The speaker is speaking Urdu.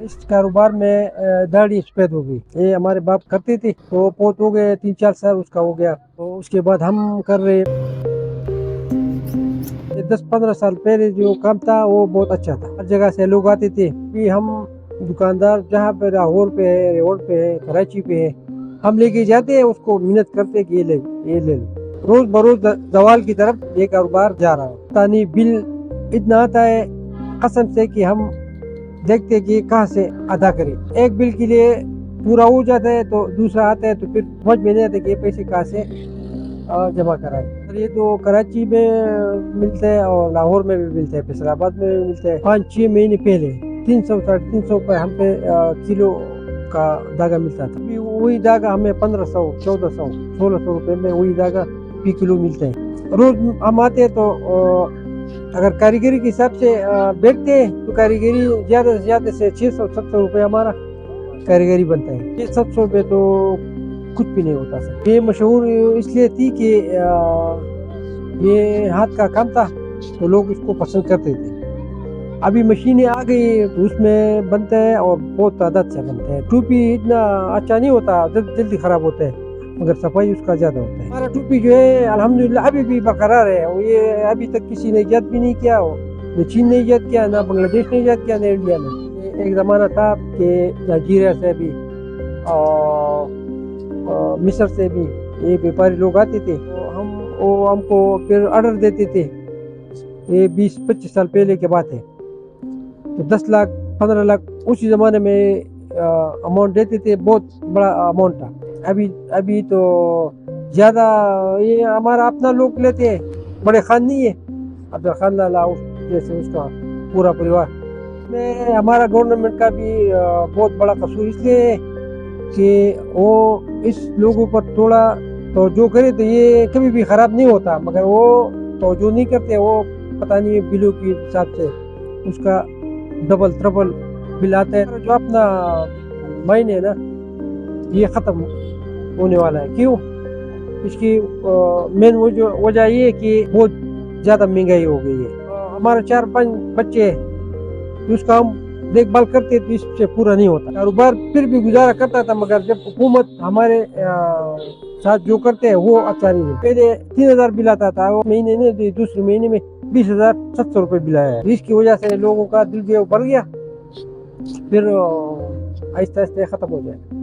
اس کاروبار میں داڑھی سفید ہو گئی. یہ ہمارے باپ کرتے تھے تو پوت ہو گئے 3-4 سال اس کا ہو گیا تو اس کے بعد ہم کر رہے. 10-15 سال پہلے جو کام تھا وہ بہت اچھا تھا. ہر جگہ سے لوگ آتے تھے. ہم دکاندار جہاں پہ لاہور پہ ہے, روڈ پہ ہے, کراچی پہ ہے, ہم لے کے جاتے ہیں, اس کو محنت کرتے کہ یہ لے لو. روز بروز زوال کی طرف یہ کاروبار جا رہا ہے. پانی بل اتنا آتا ہے قسم سے کہ ہم دیکھتے کہ کہاں سے ادا کریں. ایک بل کے لیے پورا ہو جاتا ہے تو دوسرا آتا ہے تو پھر سمجھ میں نہیں آتا کہ یہ پیسے کہاں سے جمع کرائے. یہ تو کراچی میں ملتا ہے اور لاہور میں بھی ملتا ہے, فیصل آباد میں بھی ملتا ہے. 5-6 مہینے پہلے 300-350 پر ہم پہ کلو کا دھاگا ملتا تھا. وہی دھاگا ہمیں 1500, 1400, 1600 روپے میں وہی دھاگا فی کلو ملتا ہے. روز ہم آتے ہیں تو اگر کاریگری کے حساب سے بیچتے ہیں تو کاریگری زیادہ سے زیادہ سے 600-700 روپے ہمارا کاریگری بنتا ہے. 700 روپے تو کچھ بھی نہیں ہوتا سر. یہ مشہور اس لیے تھی کہ یہ ہاتھ کا کام تھا تو لوگ اس کو پسند کرتے تھے. ابھی مشینیں آ گئی تو اس میں بنتا ہے اور بہت تعداد سے بنتا ہے. ٹوپی اتنا اچھا نہیں ہوتا, جلدی خراب ہوتا ہے, مگر صفائی اس کا زیادہ ہوتا ہے. ہمارا ٹوپی جو ہے الحمدللہ ابھی بھی برقرار ہے. یہ ابھی تک کسی نے ایجاد بھی نہیں کیا, نہ چین نے ایجاد کیا, نہ بنگلہ دیش نے ایجاد کیا, نہ انڈیا نے. ایک زمانہ تھا کہ نائجیریا سے بھی اور مصر سے بھی یہ بیپاری لوگ آتے تھے, وہ ہم کو پھر آرڈر دیتے تھے. یہ 20-25 سال پہلے کی بات ہے. تو 10 لاکھ 15 لاکھ اسی زمانے میں اماؤنٹ دیتے تھے. بہت بڑا اماؤنٹ تھا. ابھی تو زیادہ یہ ہمارا اپنا لوگ لیتے ہیں, بڑے خان نہیں ہے, عبدالخان لالا جیسے اس کا پورا پریوار میں. ہمارا گورنمنٹ کا بھی بہت بڑا قصور اس لیے ہے کہ وہ اس لوگوں پر تھوڑا توجہ کرے تو یہ کبھی بھی خراب نہیں ہوتا, مگر وہ توجہ نہیں کرتے. وہ پتہ نہیں بلوں کے حساب سے اس کا ڈبل ٹربل بل آتا ہے. جو اپنا مہینے نا یہ ختم ہونے والا ہے. کیوں؟ اس کی مین وجہ یہ ہے کہ بہت زیادہ مہنگائی ہو گئی ہے. ہمارے 4-5 بچے ہیں, اس کا ہم دیکھ بھال کرتے تو اس سے پورا نہیں ہوتا. کاروبار پھر بھی گزارا کرتا تھا, مگر جب حکومت ہمارے ساتھ جو کرتے ہیں وہ اچھا نہیں ہے. پہلے 3000 بل آتا تھا, وہ مہینے نہیں, دوسرے مہینے میں 20,700 روپے بل آیا ہے. اس کی وجہ سے لوگوں کا دل جو بڑھ گیا, پھر آہستہ آہستہ ختم ہو جائے.